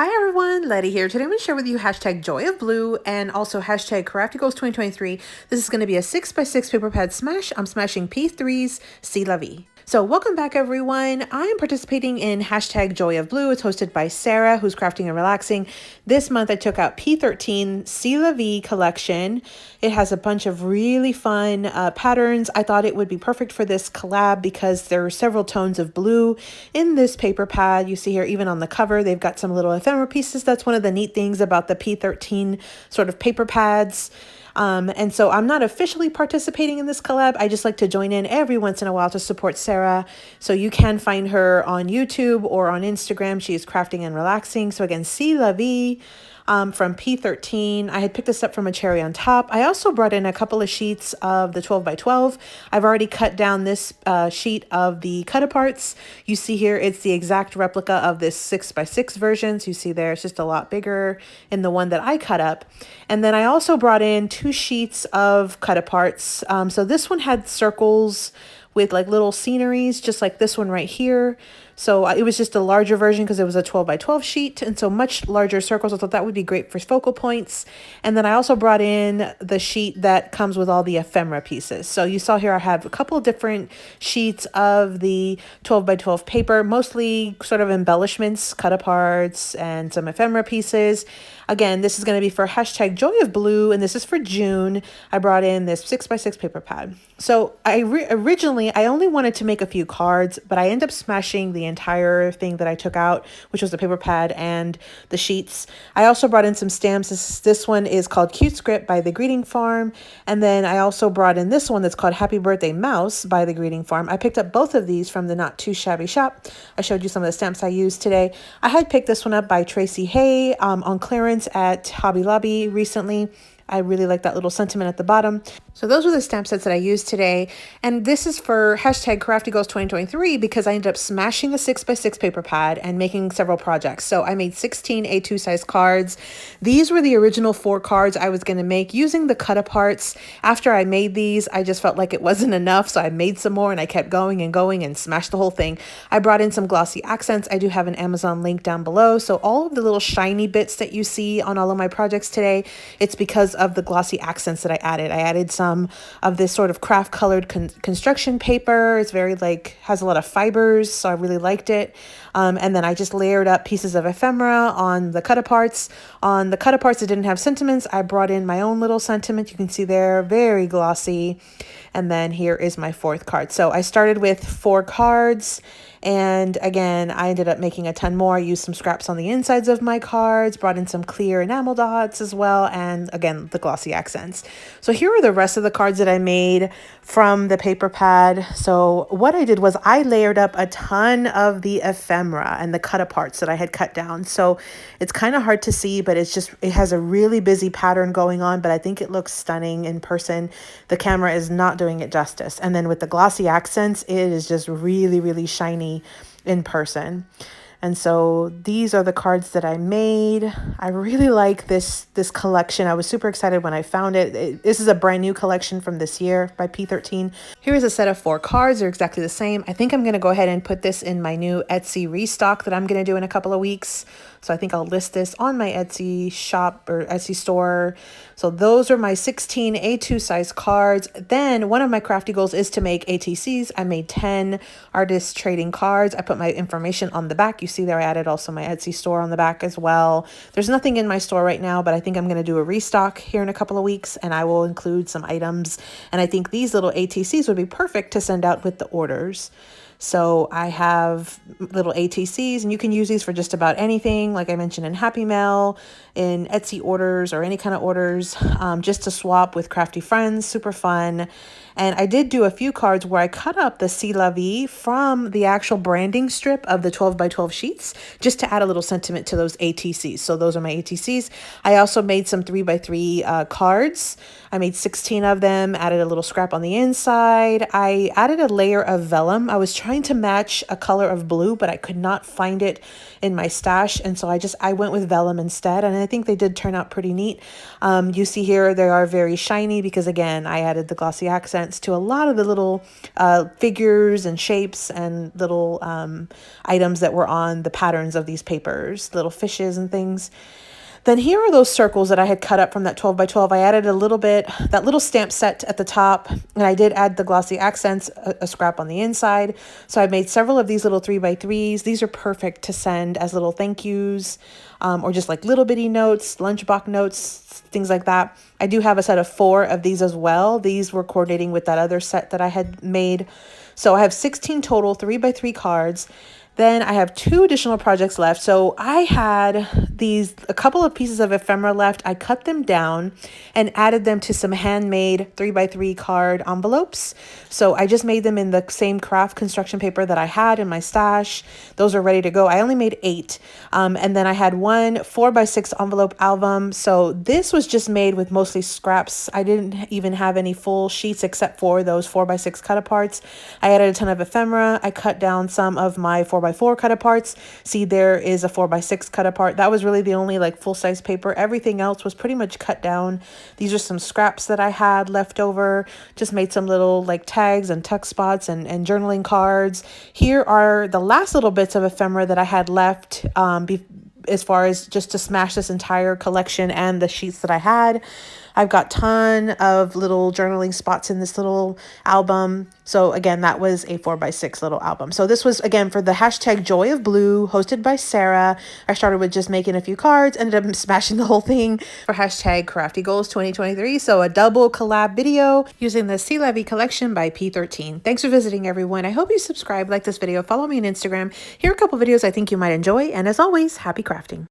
Hi everyone, Letty here. Today I'm going to share with you hashtag Joy of Blue and also hashtag Crafty Goals 2023. This is going to be a 6x6 paper pad smash. I'm smashing P13's C'est La Vie. So welcome back everyone. I am participating in hashtag Joy of Blue. It's hosted by Sarah, who's crafting and relaxing. This month I took out P13 C'est La Vie collection. It has a bunch of really fun patterns. I thought it would be perfect for this collab because there are several tones of blue in this paper pad. You see here, even on the cover, they've got some little ephemera pieces. That's one of the neat things about the P13 sort of paper pads. And so I'm not officially participating in this collab. I just like to join in every once in a while to support Sarah. So you can find her on YouTube or on Instagram. She is crafting and relaxing. So again, C'est La Vie. From P13. I had picked this up from a cherry on top. I also brought in a couple of sheets of the 12x12. I've already cut down this sheet of the cut aparts. You see here, it's the exact replica of this 6x6 version. So you see there, it's just a lot bigger in the one that I cut up. And then I also brought in 2 sheets of cut aparts. So this one had circles with like little sceneries, just like this one right here. So it was just a larger version because it was a 12x12 sheet, and so much larger circles. I thought that would be great for focal points. And then I also brought in the sheet that comes with all the ephemera pieces. So you saw here I have a couple of different sheets of the 12x12 paper, mostly sort of embellishments, cut aparts, and some ephemera pieces. Again, this is going to be for hashtag Joy of Blue, and this is for June. I brought in this 6x6 paper pad. So originally, I only wanted to make a few cards, but I ended up smashing the entire thing that I took out, which was the paper pad and the sheets. I also brought in some stamps. This one is called Cute Script by The Greeting Farm. And then I also brought in this one that's called Happy Birthday Mouse by The Greeting Farm. I picked up both of these from the Not Too Shabby shop. I showed you some of the stamps I used today. I had picked this one up by Tracy Hay on clearance at Hobby Lobby recently. I really like that little sentiment at the bottom. So those were the stamp sets that I used today. And this is for hashtag Crafty Goals 2023 because I ended up smashing a 6x6 paper pad and making several projects. So I made 16 A2 size cards. These were the original 4 cards I was going to make using the cut aparts. After I made these, I just felt like it wasn't enough. So I made some more and I kept going and smashed the whole thing. I brought in some glossy accents. I do have an Amazon link down below. So all of the little shiny bits that you see on all of my projects today, it's because of the glossy accents that I added. I added some of this sort of craft colored construction paper. It's very has a lot of fibers, so I really liked it. And then I just layered up pieces of ephemera on the cut aparts. On the cut aparts that didn't have sentiments, I brought in my own little sentiment. You can see there, very glossy. And then here is my 4th card. So I started with 4 cards. And again, I ended up making a ton more. I used some scraps on the insides of my cards, brought in some clear enamel dots as well, and again, the glossy accents. So here are the rest of the cards that I made from the paper pad. So what I did was I layered up a ton of the ephemera and the cut aparts that I had cut down. So it's kind of hard to see, but it has a really busy pattern going on, but I think it looks stunning in person. The camera is not doing it justice. And then with the glossy accents, it is just really, really shiny in person. And so these are the cards that I made. I really like this collection. I was super excited when I found it. This is a brand new collection from this year by P13. Here is a set of 4 cards. They're exactly the same. I think I'm going to go ahead and put this in my new Etsy restock that I'm going to do in a couple of weeks. So I think I'll list this on my Etsy shop or Etsy store. So those are my 16 A2 size cards. Then one of my crafty goals is to make ATCs. I made 10 artist trading cards. I put my information on the back. You see there I added also my Etsy store on the back as well. There's nothing in my store right now, but I think I'm going to do a restock here in a couple of weeks and I will include some items. And I think these little ATCs would be perfect to send out with the orders. So I have little ATCs, and you can use these for just about anything, like I mentioned in Happy Mail, in Etsy orders, or any kind of orders, just to swap with crafty friends. Super fun. And I did do a few cards where I cut up the C'est La Vie from the actual branding strip of the 12x12 sheets, just to add a little sentiment to those ATCs. So those are my ATCs. I also made some 3x3 cards. I made 16 of them, added a little scrap on the inside. I added a layer of vellum. I was trying to match a color of blue, but I could not find it in my stash. And so I went with vellum instead. And I think they did turn out pretty neat. You You see here they are very shiny because, again, I added the glossy accents to a lot of the little figures and shapes and little items that were on the patterns of these papers, little fishes and things. Then here are those circles that I had cut up from that 12 by 12. I added a little bit, that little stamp set at the top, and I did add the glossy accents, a scrap on the inside. So I made several of these little 3 by 3s. These are perfect to send as little thank yous, or just like little bitty notes, lunchbox notes, things like that. I do have a set of 4 of these as well. These were coordinating with that other set that I had made. So I have 16 total 3 by 3 cards. Then I have 2 additional projects left. So I had a couple of pieces of ephemera left. I cut them down and added them to some handmade 3 by 3 card envelopes. So I just made them in the same craft construction paper that I had in my stash. Those are ready to go. I only made 8. And then I had one 4 by 6 envelope album. So this was just made with mostly scraps. I didn't even have any full sheets except for those 4 by 6 cut aparts. I added a ton of ephemera. I cut down some of my 4 by 4 cut aparts. See, there is a 4 by 6 cut apart. That was really the only like full-size paper. Everything else was pretty much cut down. These are some scraps that I had left over. Just made some little like tags and tuck spots and journaling cards. Here are the last little bits of ephemera that I had left as far as just to smash this entire collection and the sheets that I had. I've got a ton of little journaling spots in this little album. So again, that was a 4 by 6 little album. So this was, again, for the hashtag Joy of Blue, hosted by Sarah. I started with just making a few cards, ended up smashing the whole thing for hashtag Crafty Goals 2023. So a double collab video using the C Levy collection by P13. Thanks for visiting, everyone. I hope you subscribe, like this video, follow me on Instagram. Here are a couple videos I think you might enjoy. And as always, happy crafting.